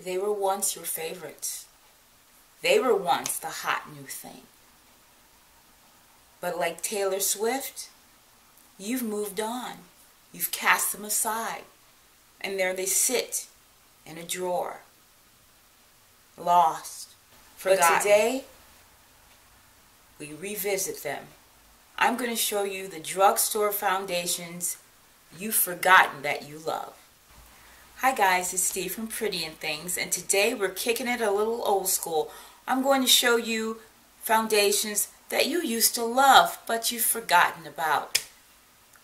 They were once your favorites. They were once the hot new thing. But like Taylor Swift, you've moved on. You've cast them aside. And there they sit in a drawer. Lost. Forgotten. But today, we revisit them. I'm going to show you the Drugstore foundations you've forgotten that you love. Hi guys, it's Steve from Pretty and Things, and today we're kicking it a little old school. I'm going to show you foundations that you used to love, but you've forgotten about.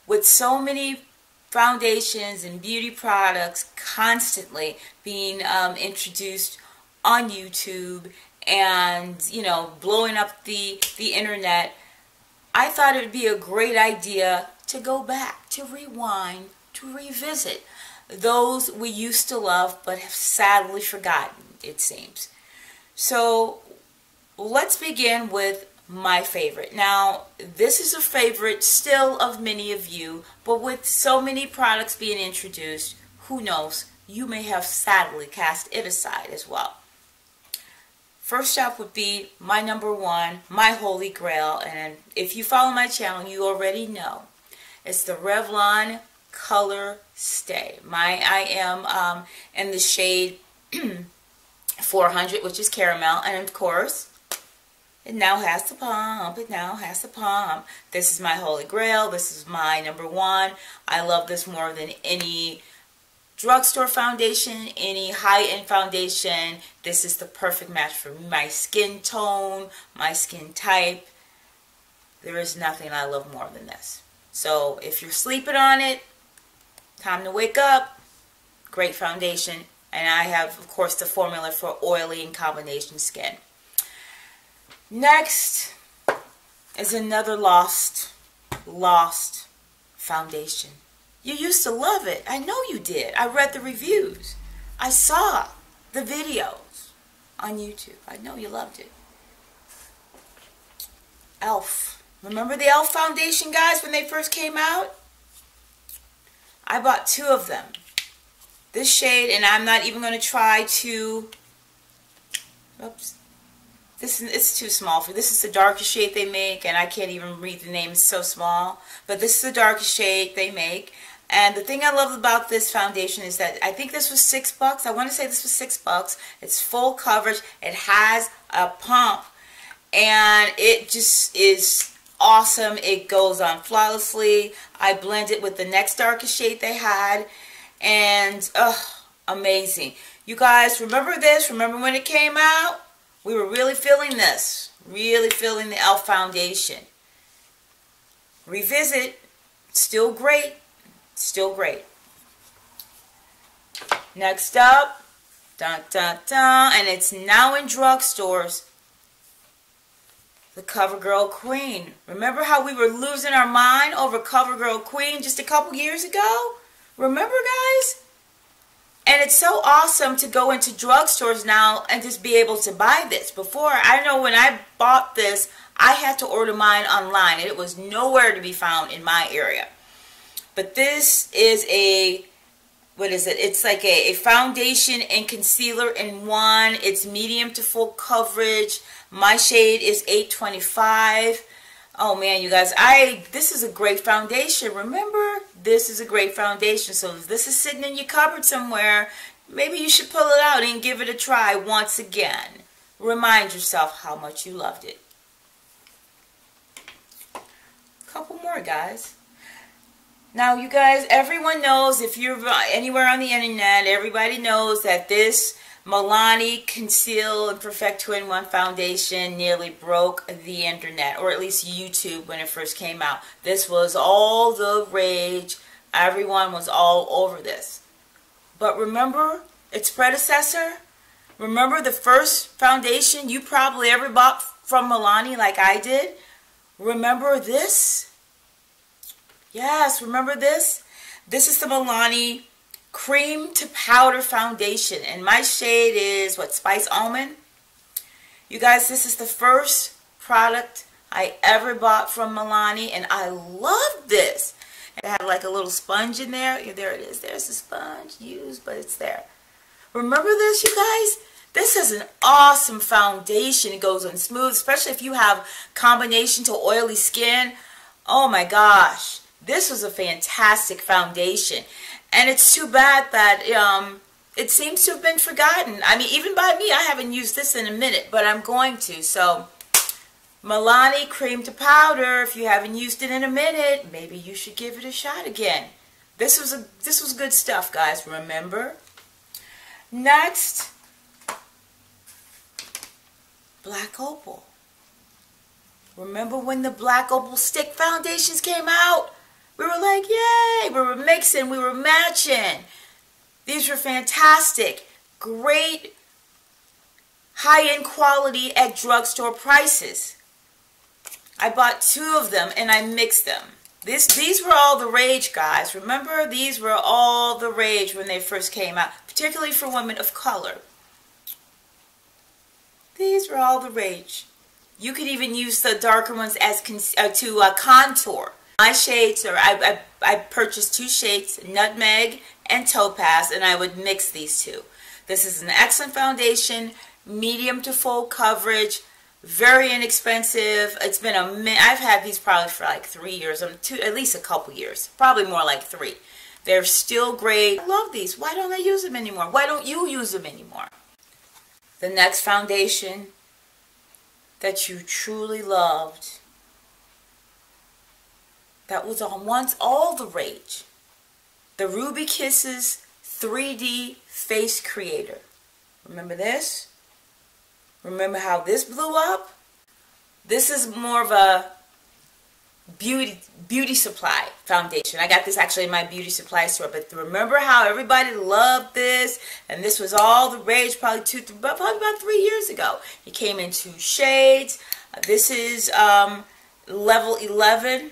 With so many foundations and beauty products constantly being introduced on YouTube and, you know, blowing up the internet, I thought it would be a great idea to go back, to rewind, to revisit those we used to love but have sadly forgotten, it seems. So let's begin with my favorite. Now, this is a favorite still of many of you, but with so many products being introduced, who knows, you may have sadly cast it aside as well. First up would be my number one, my holy grail, and if you follow my channel, you already know. It's the Revlon Color Stay. I am in the shade 400, which is caramel, and of course, it now has the pump. It now has the pump. This is my holy grail. This is my number one. I love this more than any drugstore foundation, any high-end foundation. This is the perfect match for my skin tone, my skin type. There is nothing I love more than this. So if you're sleeping on it, time to wake up. Great foundation. And I have, of course, the formula for oily and combination skin. Next is another lost foundation. You used to love it. I know you did. I read the reviews. I saw the videos on YouTube. I know you loved it. Elf. Remember the Elf foundation, guys, when they first came out? I bought two of them. This shade, and I'm not even going to try to... Oops. It's too small for this. Is the darkest shade they make, and I can't even read the name. It's so small. But this is the darkest shade they make. And the thing I love about this foundation is that I think this was $6. I want to say this was $6. It's full coverage. It has a pump, and it just is awesome. It goes on flawlessly. I blend it with the next darkest shade they had, and amazing. You guys remember this? Remember when it came out? We were really feeling this, really feeling the Elf foundation. Revisit, still great, still great. Next up, dun dun dun, and it's now in drugstores, the Covergirl Queen. Remember how we were losing our mind over Covergirl Queen just a couple years ago? Remember, guys? And it's so awesome to go into drugstores now and just be able to buy this. Before, I know when I bought this, I had to order mine online, and it was nowhere to be found in my area. But this is a, what is it? It's like a foundation and concealer in one. It's medium to full coverage. My shade is 825. Oh man, you guys, this is a great foundation. Remember, this is a great foundation. So if this is sitting in your cupboard somewhere, maybe you should pull it out and give it a try once again. Remind yourself how much you loved it. Couple more, guys. Now, you guys, everyone knows, if you're anywhere on the internet, everybody knows that this Maybelline Conceal and Perfect 2-in-1 foundation nearly broke the internet, or at least YouTube when it first came out. This was all the rage. Everyone was all over this. But remember its predecessor? Remember the first foundation you probably ever bought from Maybelline like I did? Remember this? Yes, remember this? This is the Maybelline Cream to Powder Foundation, and my shade is, what, Spice Almond? You guys, this is the first product I ever bought from Maybelline, and I love this. It had like a little sponge in there. Yeah, there it is. There's the sponge used, but it's there. Remember this, you guys? This is an awesome foundation. It goes on smooth, especially if you have combination to oily skin. Oh my gosh. This was a fantastic foundation. And it's too bad that it seems to have been forgotten. I mean, even by me, I haven't used this in a minute, but I'm going to. So, Milani Cream to Powder, if you haven't used it in a minute, maybe you should give it a shot again. This was good stuff, guys, remember? Next, Black Opal. Remember when the Black Opal stick foundations came out? We were like, yay! We were mixing, we were matching. These were fantastic. Great high-end quality at drugstore prices. I bought 2 of them and I mixed them. These were all the rage, guys. Remember, these were all the rage when they first came out, particularly for women of color. These were all the rage. You could even use the darker ones as to contour. My shades, or I purchased 2 shades, Nutmeg and Topaz, and I would mix these 2. This is an excellent foundation, medium to full coverage, very inexpensive. It's been a minute. I've had these probably for like 3 years, at least a couple years, probably more like 3. They're still great. I love these. Why don't I use them anymore? Why don't you use them anymore? The next foundation that you truly loved, that was on once all the rage, the Ruby Kisses 3D Face Creator. Remember this? Remember how this blew up? This is more of a beauty supply foundation. I got this actually in my beauty supply store, but remember how everybody loved this, and this was all the rage probably about 3 years ago. It came in 2 shades. This is level 11,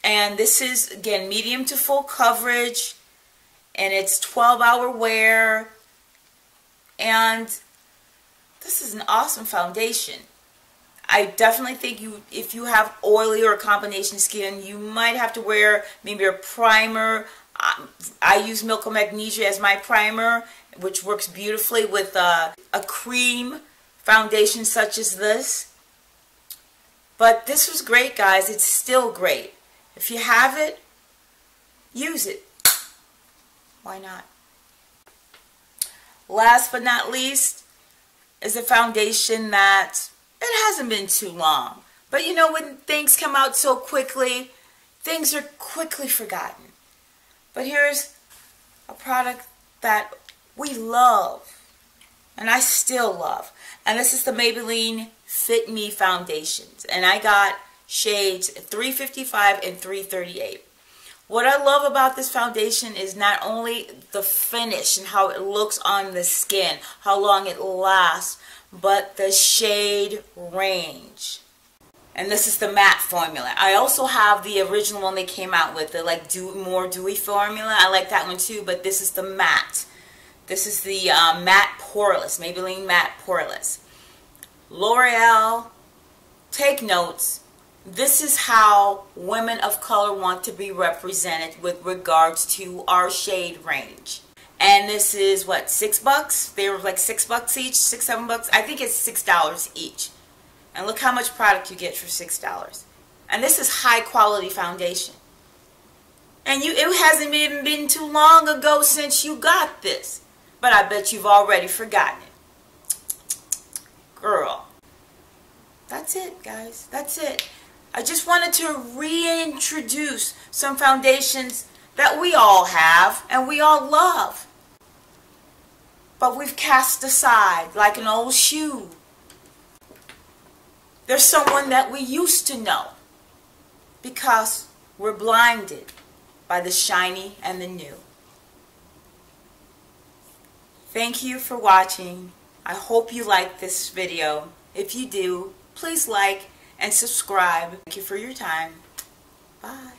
and this is again medium to full coverage, and it's 12-hour wear, and this is an awesome foundation. I definitely think if you have oily or combination skin, you might have to wear maybe a primer. I use Milk of Magnesia as my primer, which works beautifully with a cream foundation such as this. But this was great, guys. It's still great. If you have it, use it. Why not? Last but not least is a foundation that it hasn't been too long. But you know, when things come out so quickly, things are quickly forgotten. But here's a product that we love, and I still love. And this is the Maybelline Fit Me foundations. And I got shades 355 and 338. What I love about this foundation is not only the finish and how it looks on the skin, how long it lasts, but the shade range. And this is the matte formula. I also have the original one they came out with, the like more dewy formula. I like that one too, but this is the matte. This is the matte poreless, Maybelline matte poreless. L'Oreal, take notes. This is how women of color want to be represented with regards to our shade range. And this is what, $6? They were like $6 each, $6, $7. I think it's $6 each. And look how much product you get for $6. And this is high quality foundation. And it hasn't even been too long ago since you got this. But I bet you've already forgotten it. Girl. That's it, guys. That's it. I just wanted to reintroduce some foundations that we all have and we all love. But we've cast aside like an old shoe. There's someone that we used to know because we're blinded by the shiny and the new. Thank you for watching. I hope you liked this video. If you do, please like and subscribe. Thank you for your time. Bye.